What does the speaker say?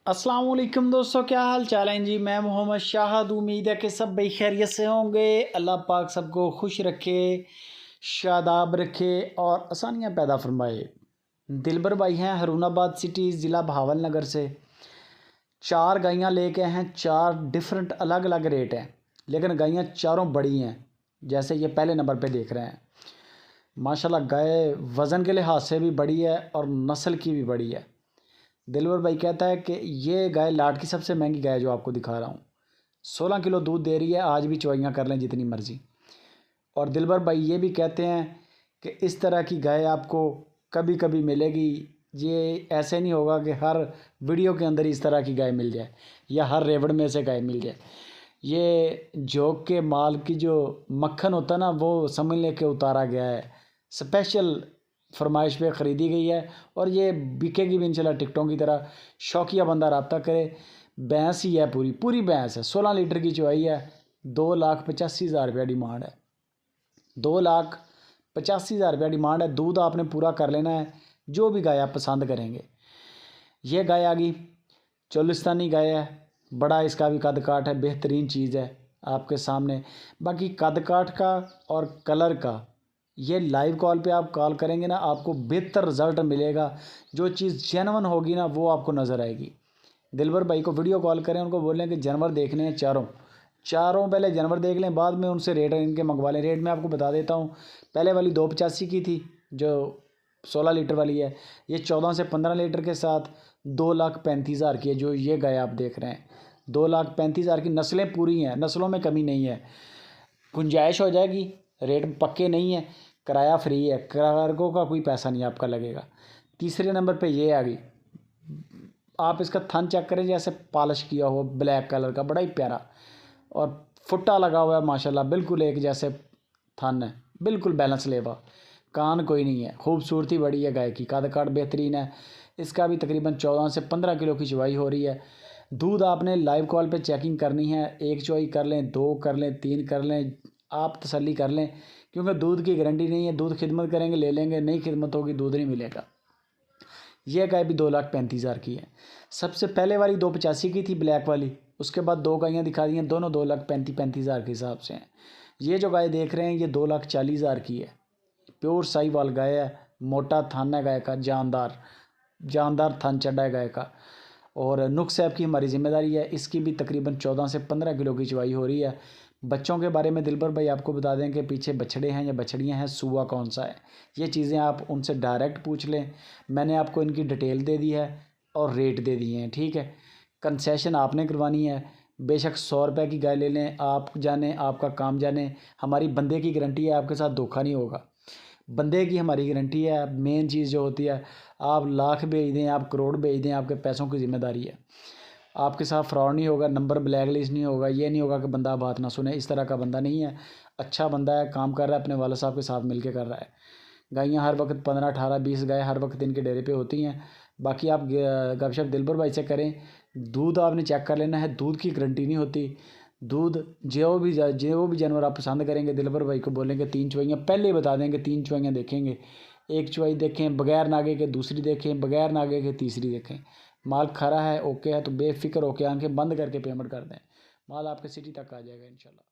अस्सलाम वालेकुम दोस्तों, क्या हाल चाल है जी। मैं मोहम्मद शाहद। उम्मीद है कि सब भाई खैरियत से होंगे। अल्लाह पाक सबको खुश रखे, शादाब रखे और आसानियाँ पैदा फरमाए। दिलबर भाई हैं हरूनाबाद सिटी ज़िला भावल नगर से। 4 गायें लेके हैं, 4 डिफरेंट अलग अलग रेट हैं, लेकिन गायें चारों बड़ी हैं। जैसे ये पहले नंबर पे देख रहे हैं, माशाल्लाह गाय वज़न के लिहाज से भी बड़ी है और नस्ल की भी बड़ी है। दिलवर भाई कहता है कि ये गाय लाट की सबसे महंगी गाय जो आपको दिखा रहा हूँ, 16 किलो दूध दे रही है। आज भी चवाइयाँ कर लें जितनी मर्ज़ी। और दिलवर भाई ये भी कहते हैं कि इस तरह की गाय आपको कभी कभी मिलेगी। ये ऐसे नहीं होगा कि हर वीडियो के अंदर इस तरह की गाय मिल जाए या हर रेवड़ में से गाय मिल जाए। ये जोक के माल की जो मक्खन होता ना, वो समझ ले के उतारा गया है, स्पेशल फरमाइश पे ख़रीदी गई है और ये बिकेगी भी इंशाल्लाह टिकटों की तरह। शौकिया बंदा रब्ता करे। भैंस ही है, पूरी पूरी भैंस है, 16 लीटर की चवाई है। 2,85,000 रुपया डिमांड है। 2,85,000 रुपया डिमांड है। दूध आपने पूरा कर लेना है, जो भी गाय आप पसंद करेंगे। ये गाय आ गई, चोलिस्तानी गाय है। बड़ा इसका भी कद काठ है, बेहतरीन चीज़ है आपके सामने। बाकी कद काठ का और कलर का ये लाइव कॉल पे आप कॉल करेंगे ना, आपको बेहतर रिज़ल्ट मिलेगा। जो चीज़ जेन्युइन होगी ना, वो आपको नज़र आएगी। दिलबर भाई को वीडियो कॉल करें, उनको बोलें कि जानवर देखने हैं चारों पहले जानवर देख लें, बाद में उनसे रेट इनके मंगवा लें। रेट मैं आपको बता देता हूँ। पहले वाली 285 की थी, जो 16 लीटर वाली है। ये 14 से 15 लीटर के साथ 2,35,000 की है। जो ये गाय आप देख रहे हैं, 2,35,000 की। नस्लें पूरी हैं, नस्लों में कमी नहीं है। गुंजाइश हो जाएगी, रेट पक्के नहीं है, किराया फ्री है, कार्गो का कोई पैसा नहीं आपका लगेगा। तीसरे नंबर पे ये आ गई। आप इसका थन चेक करें, जैसे पॉलिश किया हो, ब्लैक कलर का, बड़ा ही प्यारा और फुट्टा लगा हुआ है माशाल्लाह। बिल्कुल एक जैसे थन है, बिल्कुल बैलेंस लेवा, कान कोई नहीं है। खूबसूरती बड़ी है गाय की, कद काठ बेहतरीन है। इसका भी तकरीबन 14 से 15 किलो की चवाई हो रही है। दूध आपने लाइव कॉल पे चेकिंग करनी है। एक चवाई कर लें, 2 कर लें, 3 कर लें, आप तसल्ली कर लें, क्योंकि दूध की गारंटी नहीं है। दूध खिदमत करेंगे ले लेंगे, नहीं खिदमत होगी दूध नहीं मिलेगा। यह गाय भी 2,35,000 की है। सबसे पहले वाली 285 की थी, ब्लैक वाली। उसके बाद 2 गायें दिखा दी हैं, दोनों 2,35,000 के हिसाब से हैं। ये जो गाय देख रहे हैं, ये 2,40,000 की है। प्योर साहिवाल गाय है, मोटा थान है गाय का, जानदार थान चढ़ा है गाय का। और नुक्स ऐप की हमारी ज़िम्मेदारी है। इसकी भी तकरीबन 14 से 15 किलो की चवाई हो रही है। बच्चों के बारे में दिलबर भाई आपको बता दें कि पीछे बछड़े हैं या बछड़ियाँ हैं, सूआ कौन सा है, ये चीज़ें आप उनसे डायरेक्ट पूछ लें। मैंने आपको इनकी डिटेल दे दी है और रेट दे दिए हैं, ठीक है। कंसेशन आपने करवानी है। बेशक 100 रुपये की गाय ले लें, आप जाने, आपका काम जाने। हमारी बंदे की गारंटी है, आपके साथ धोखा नहीं होगा। बंदे की हमारी गारंटी है। मेन चीज़ जो होती है, आप लाख भेज दें, आप करोड़ भेज दें, आपके पैसों की ज़िम्मेदारी है। आपके साथ फ्रॉड नहीं होगा, नंबर ब्लैक लिस्ट नहीं होगा। ये नहीं होगा कि बंदा बात ना सुने, इस तरह का बंदा नहीं है। अच्छा बंदा है, काम कर रहा है, अपने वाले साहब के साथ मिल के कर रहा है। गायें हर वक्त 15, 18, 20 गाय हर वक्त इनके डेरे पे होती हैं। बाकी आप गपशप दिलबर भाई से करें। दूध आपने चेक कर लेना है, दूध की गारंटी नहीं होती। दूध जो भी जानवर आप पसंद करेंगे, दिलबर भाई को बोलेंगे 3 चवाइयाँ पहले ही बता देंगे। 3 चवाइयाँ देखेंगे, एक चवाई देखें बगैर नागे के, दूसरी देखें बगैर नागे के, तीसरी देखें। माल खरा है, ओके है, तो बेफिक्र होकर आंखें बंद करके पेमेंट कर दें। माल आपके सिटी तक आ जाएगा इंशाल्लाह।